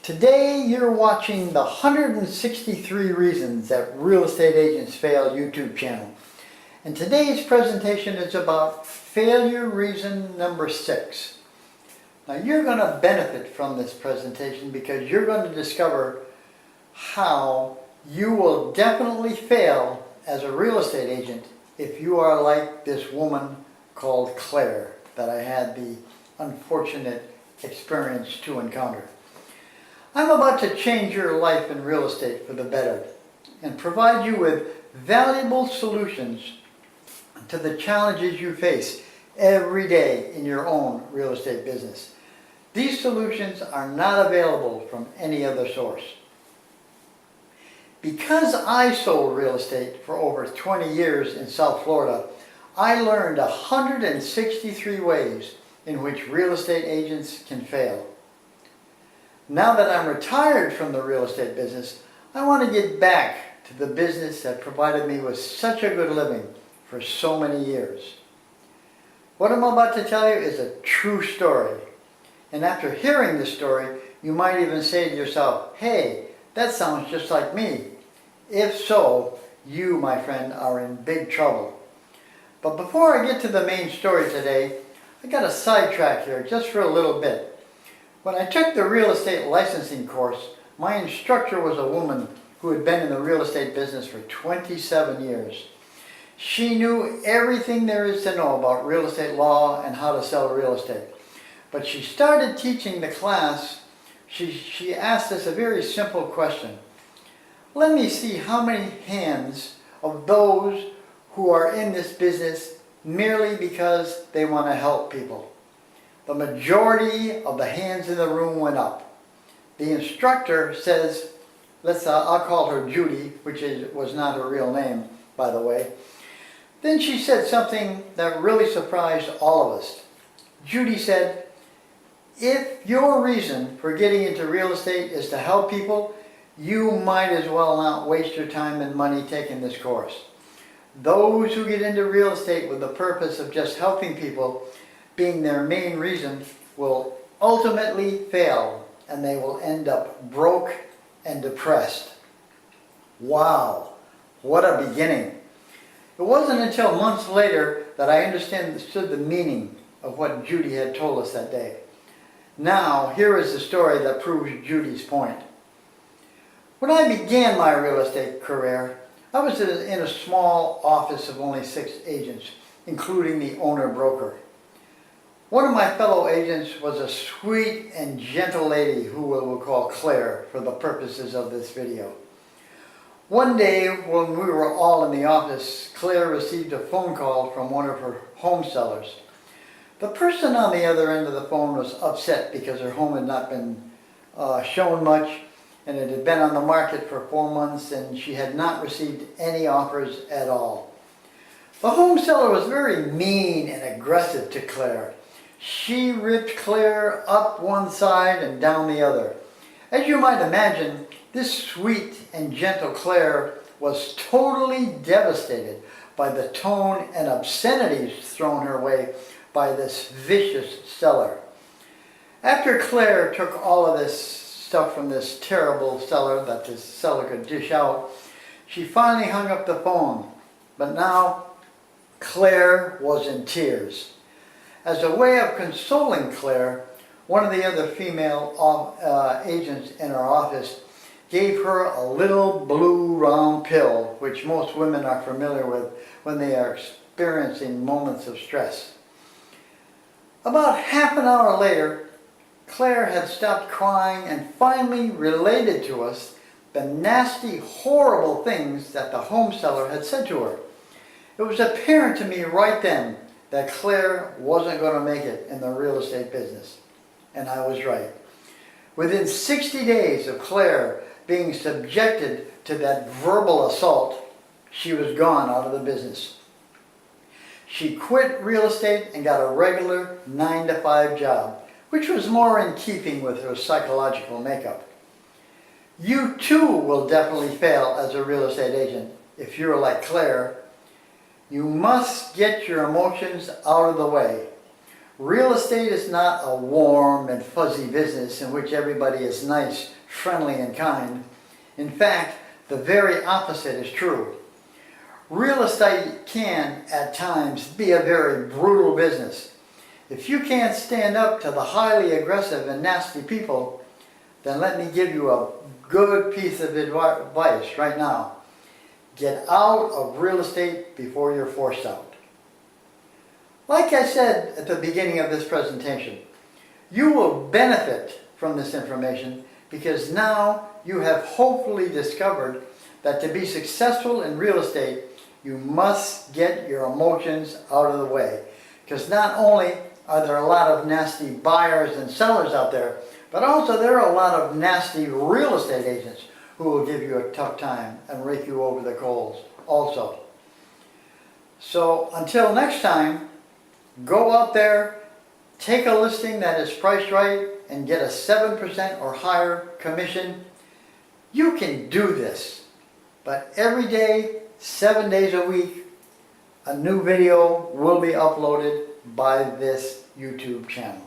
Today you're watching the 163 Reasons That Real Estate Agents Fail YouTube channel. And today's presentation is about failure reason number 6. Now you're going to benefit from this presentation because you're going to discover how you will definitely fail as a real estate agent if you are like this woman called Claire that I had the unfortunate experience to encounter. I'm about to change your life in real estate for the better and provide you with valuable solutions to the challenges you face every day in your own real estate business. These solutions are not available from any other source. Because I sold real estate for over 20 years in South Florida, I learned 163 ways in which real estate agents can fail. Now that I'm retired from the real estate business, I want to get back to the business that provided me with such a good living for so many years. What I'm about to tell you is a true story. And after hearing this story, you might even say to yourself, hey, that sounds just like me. If so, you, my friend, are in big trouble. But before I get to the main story today, I got a sidetrack here just for a little bit. When I took the real estate licensing course, my instructor was a woman who had been in the real estate business for 27 years. She knew everything there is to know about real estate law and how to sell real estate. But she started teaching the class, she asked us a very simple question. Let me see how many hands of those who are in this business merely because they want to help people. The majority of the hands in the room went up. The instructor says, I'll call her Judy, which was not her real name, by the way. Then she said something that really surprised all of us. Judy said, if your reason for getting into real estate is to help people, you might as well not waste your time and money taking this course. Those who get into real estate with the purpose of just helping people being their main reason will ultimately fail, and they will end up broke and depressed. Wow, what a beginning. It wasn't until months later that I understood the meaning of what Judy had told us that day. Now, here is the story that proves Judy's point. When I began my real estate career, I was in a small office of only 6 agents, including the owner-broker. One of my fellow agents was a sweet and gentle lady who we'll call Claire for the purposes of this video. One day when we were all in the office, Claire received a phone call from one of her home sellers. The person on the other end of the phone was upset because her home had not been shown much, and it had been on the market for 4 months, and she had not received any offers at all. The home seller was very mean and aggressive to Claire. She ripped Claire up one side and down the other. As you might imagine, this sweet and gentle Claire was totally devastated by the tone and obscenities thrown her way by this vicious seller. After Claire took all of this stuff from this terrible seller that this seller could dish out, she finally hung up the phone. But now Claire was in tears. As a way of consoling Claire, one of the other female agents in our office gave her a little blue round pill, which most women are familiar with when they are experiencing moments of stress. About half an hour later, Claire had stopped crying and finally related to us the nasty, horrible things that the home seller had said to her. It was apparent to me right then that Claire wasn't going to make it in the real estate business. And I was right. Within 60 days of Claire being subjected to that verbal assault, she was gone out of the business. She quit real estate and got a regular 9-to-5 job, which was more in keeping with her psychological makeup. You too will definitely fail as a real estate agent if you're like Claire. You must get your emotions out of the way. Real estate is not a warm and fuzzy business in which everybody is nice, friendly, and kind. In fact, the very opposite is true. Real estate can, at times, be a very brutal business. If you can't stand up to the highly aggressive and nasty people, then let me give you a good piece of advice right now. Get out of real estate before you're forced out. Like I said at the beginning of this presentation, you will benefit from this information because now you have hopefully discovered that to be successful in real estate, you must get your emotions out of the way. Because not only are there a lot of nasty buyers and sellers out there, but also there are a lot of nasty real estate agents who will give you a tough time and rake you over the coals also. So until next time, go out there, take a listing that is priced right, and get a 7% or higher commission. You can do this, but every day, 7 days a week, a new video will be uploaded by this YouTube channel.